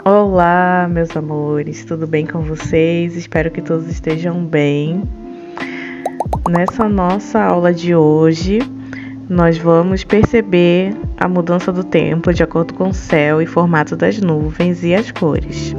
Olá, meus amores, tudo bem com vocês? Espero que todos estejam bem. Nessa nossa aula de hoje, nós vamos perceber a mudança do tempo de acordo com o céu e formato das nuvens e as cores.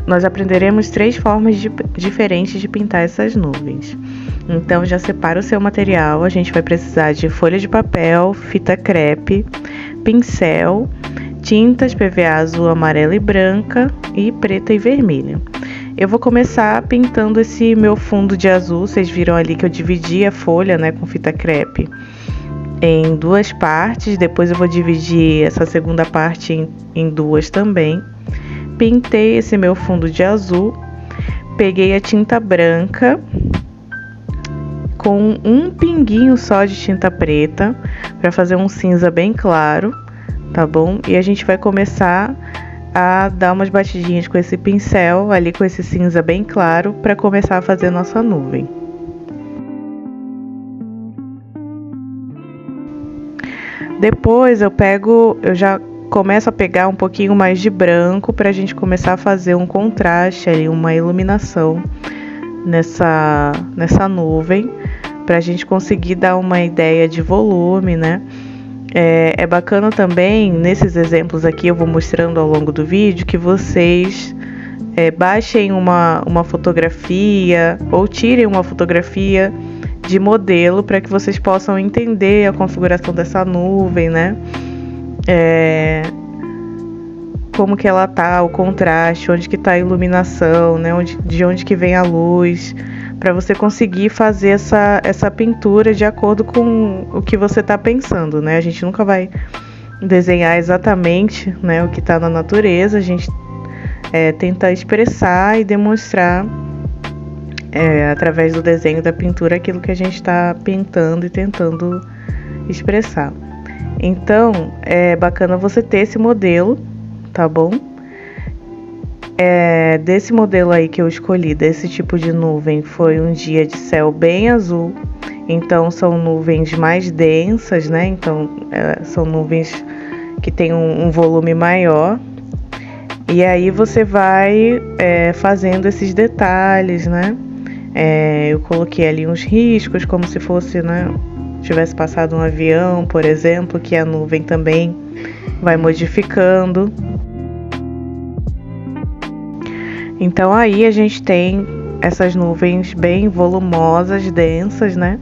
Nós aprenderemos 3 formas diferentes de pintar essas nuvens. Então já separa o seu material, a gente vai precisar de folha de papel, fita crepe, pincel, tintas PVA azul, amarela e branca e preta e vermelha. Eu vou começar pintando esse meu fundo de azul. Vocês viram ali que eu dividi a folha, né, com fita crepe em 2 partes. Depois eu vou dividir essa segunda parte em 2 também. Pintei esse meu fundo de azul. Peguei a tinta branca com um pinguinho só de tinta preta para fazer um cinza bem claro, tá bom? E a gente vai começar a dar umas batidinhas com esse pincel ali, com esse cinza bem claro, para começar a fazer nossa nuvem. Depois eu já começo a pegar um pouquinho mais de branco para a gente começar a fazer um contraste ali, uma iluminação nessa nuvem, para a gente conseguir dar uma ideia de volume, né? É bacana também, nesses exemplos aqui eu vou mostrando ao longo do vídeo, que vocês baixem uma fotografia ou tirem uma fotografia de modelo para que vocês possam entender a configuração dessa nuvem, né? Como que ela tá, o contraste, onde que tá a iluminação, né? De onde que vem a luz, para você conseguir fazer essa pintura de acordo com o que você está pensando, né? A gente nunca vai desenhar exatamente, né, o que está na natureza. A gente tenta expressar e demonstrar através do desenho da pintura aquilo que a gente está pintando e tentando expressar. Então, é bacana você ter esse modelo, tá bom? Desse modelo aí que eu escolhi, desse tipo de nuvem, foi um dia de céu bem azul. Então são nuvens mais densas, né? Então são nuvens que têm um volume maior. E aí você vai fazendo esses detalhes, né? Eu coloquei ali uns riscos, como se fosse, né, tivesse passado um avião, por exemplo, que a nuvem também vai modificando. Então aí a gente tem essas nuvens bem volumosas, densas, né?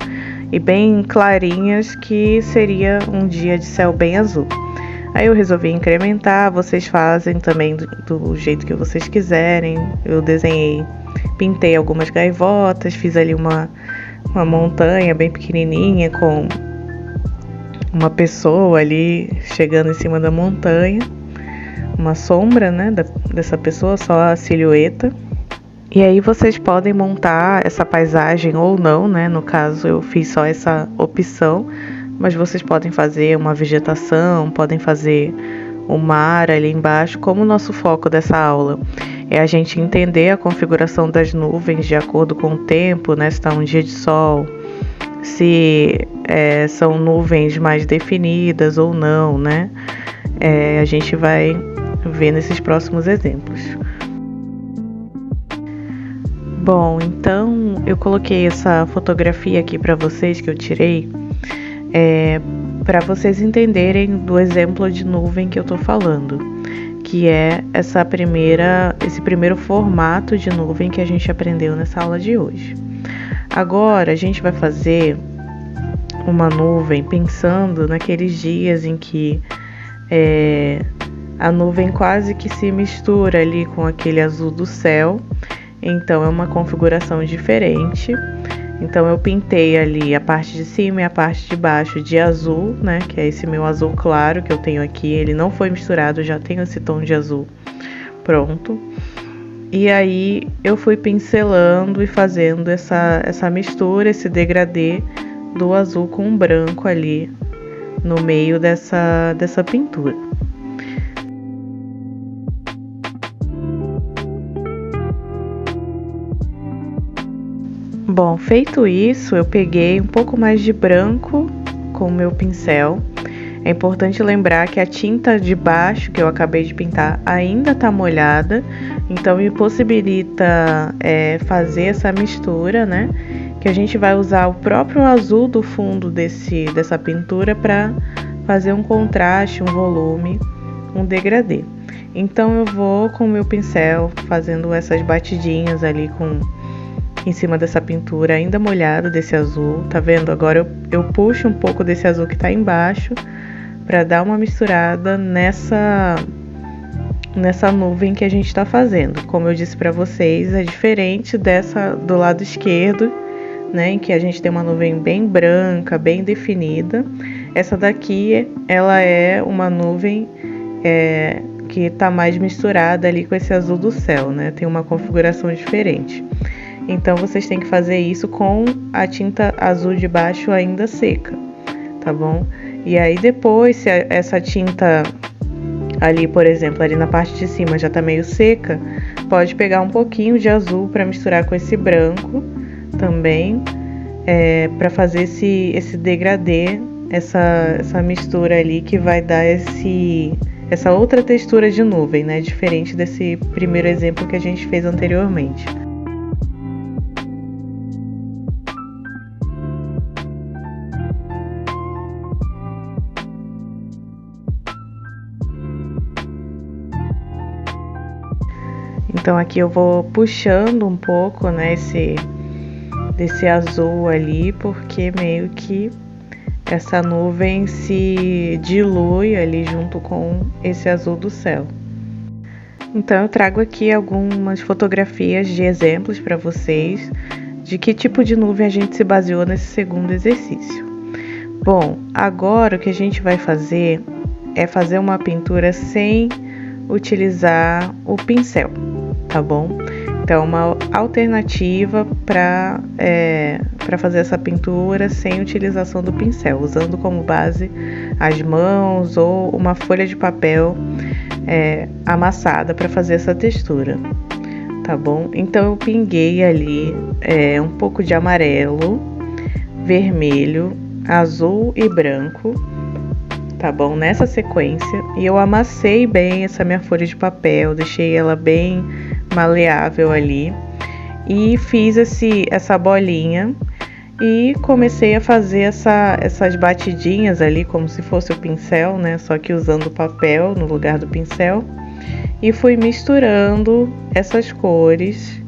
E bem clarinhas, que seria um dia de céu bem azul. Aí eu resolvi incrementar, vocês fazem também do jeito que vocês quiserem. Eu pintei algumas gaivotas, fiz ali uma montanha bem pequenininha com uma pessoa ali chegando em cima da montanha. Uma sombra, né, dessa pessoa, só a silhueta. E aí vocês podem montar essa paisagem ou não, né? No caso eu fiz só essa opção, mas vocês podem fazer uma vegetação, podem fazer o mar ali embaixo. Como o nosso foco dessa aula é a gente entender a configuração das nuvens de acordo com o tempo, né? Se está um dia de sol, se são nuvens mais definidas ou não, né? A gente vai ver nesses próximos exemplos. Bom, então eu coloquei essa fotografia aqui para vocês que eu tirei, para vocês entenderem do exemplo de nuvem que eu tô falando, que é esse primeiro formato de nuvem que a gente aprendeu nessa aula de hoje. Agora a gente vai fazer uma nuvem pensando naqueles dias em que a nuvem quase que se mistura ali com aquele azul do céu. Então é uma configuração diferente. Então eu pintei ali a parte de cima e a parte de baixo de azul, né? Que é esse meu azul claro que eu tenho aqui. Ele não foi misturado, já tenho esse tom de azul pronto. E aí eu fui pincelando e fazendo essa mistura, esse degradê do azul com o branco ali no meio dessa pintura. Bom, feito isso, eu peguei um pouco mais de branco com o meu pincel. É importante lembrar que a tinta de baixo que eu acabei de pintar ainda está molhada, então me possibilita fazer essa mistura, né? Que a gente vai usar o próprio azul do fundo dessa pintura para fazer um contraste, um volume, um degradê. Então eu vou com o meu pincel fazendo essas batidinhas ali em cima dessa pintura ainda molhada desse azul, tá vendo? Agora eu puxo um pouco desse azul que tá embaixo para dar uma misturada nessa nuvem que a gente está fazendo. Como eu disse para vocês, é diferente dessa do lado esquerdo, né, em que a gente tem uma nuvem bem branca, bem definida. Essa daqui, ela é uma nuvem que está mais misturada ali com esse azul do céu, né? Tem uma configuração diferente. Então, vocês têm que fazer isso com a tinta azul de baixo ainda seca, tá bom? E aí depois, se essa tinta ali, por exemplo, ali na parte de cima já tá meio seca, pode pegar um pouquinho de azul para misturar com esse branco também, para fazer esse degradê, essa mistura ali que vai dar essa outra textura de nuvem, né? Diferente desse primeiro exemplo que a gente fez anteriormente. Então aqui eu vou puxando um pouco, né, desse azul ali, porque meio que essa nuvem se dilui ali junto com esse azul do céu. Então eu trago aqui algumas fotografias de exemplos para vocês de que tipo de nuvem a gente se baseou nesse segundo exercício. Bom, agora o que a gente vai fazer é fazer uma pintura sem utilizar o pincel, tá bom? Então, uma alternativa para fazer essa pintura sem utilização do pincel, usando como base as mãos ou uma folha de papel amassada para fazer essa textura, tá bom? Então, eu pinguei ali um pouco de amarelo, vermelho, azul e branco, tá bom? Nessa sequência, e eu amassei bem essa minha folha de papel, deixei ela bem maleável ali e fiz essa bolinha e comecei a fazer essas batidinhas ali como se fosse o pincel, né? Só que usando o papel no lugar do pincel, e fui misturando essas cores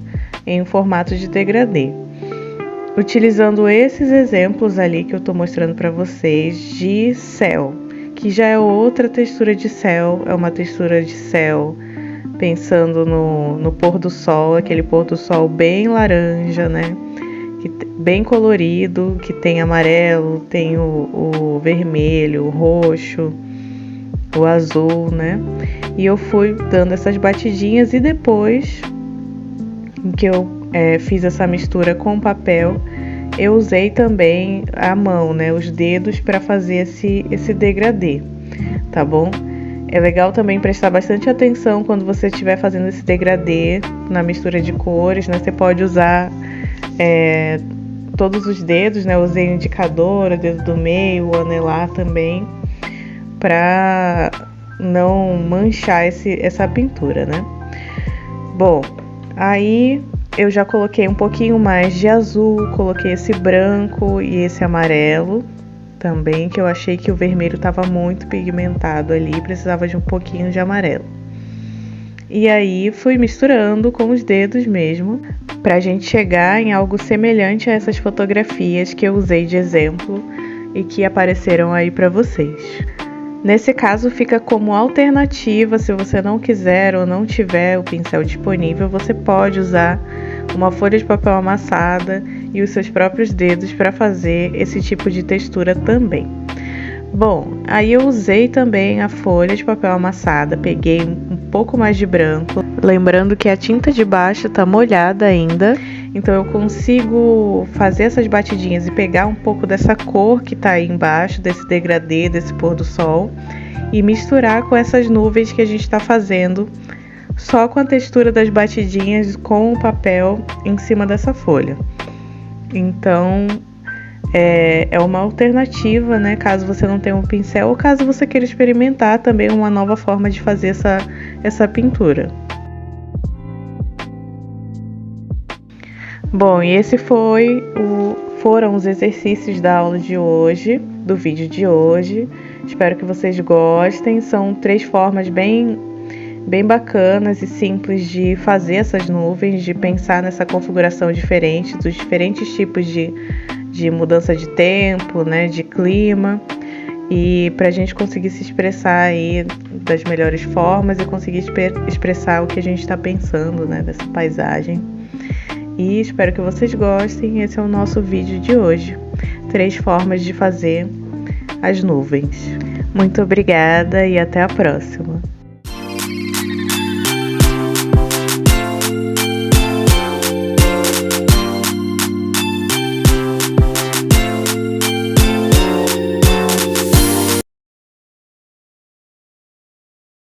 em formato de degradê, utilizando esses exemplos ali que eu tô mostrando para vocês de céu, que já é outra textura de céu, é uma textura de céu pensando no pôr do sol, aquele pôr do sol bem laranja, né? Bem colorido, que tem amarelo, tem o vermelho, o roxo, o azul, né? E eu fui dando essas batidinhas e depois que eu fiz essa mistura com o papel, eu usei também a mão, né? Os dedos para fazer esse degradê, tá bom? É legal também prestar bastante atenção quando você estiver fazendo esse degradê na mistura de cores, né? Você pode usar todos os dedos, né? Eu usei o indicador, o dedo do meio, o anelar também, para não manchar essa pintura, né? Bom, aí eu já coloquei um pouquinho mais de azul, coloquei esse branco e esse amarelo também, que eu achei que o vermelho estava muito pigmentado ali, precisava de um pouquinho de amarelo. E aí fui misturando com os dedos mesmo, pra gente chegar em algo semelhante a essas fotografias que eu usei de exemplo e que apareceram aí para vocês. Nesse caso fica como alternativa, se você não quiser ou não tiver o pincel disponível, você pode usar uma folha de papel amassada e os seus próprios dedos para fazer esse tipo de textura também. Bom, aí eu usei também a folha de papel amassada, peguei um pouco mais de branco, lembrando que a tinta de baixo tá molhada ainda, então eu consigo fazer essas batidinhas e pegar um pouco dessa cor que tá aí embaixo, desse degradê, desse pôr do sol, e misturar com essas nuvens que a gente tá fazendo, só com a textura das batidinhas com o papel em cima dessa folha. Então, É uma alternativa, né? Caso você não tenha um pincel ou caso você queira experimentar também uma nova forma de fazer essa pintura. Bom, e esse foram os exercícios da aula de hoje, do vídeo de hoje. Espero que vocês gostem. São 3 formas bem bacanas e simples de fazer essas nuvens, de pensar nessa configuração diferente, dos diferentes tipos de mudança de tempo, né, de clima, e para a gente conseguir se expressar aí das melhores formas e conseguir expressar o que a gente está pensando, né, dessa paisagem. E espero que vocês gostem. Esse é o nosso vídeo de hoje. 3 formas de fazer as nuvens. Muito obrigada e até a próxima.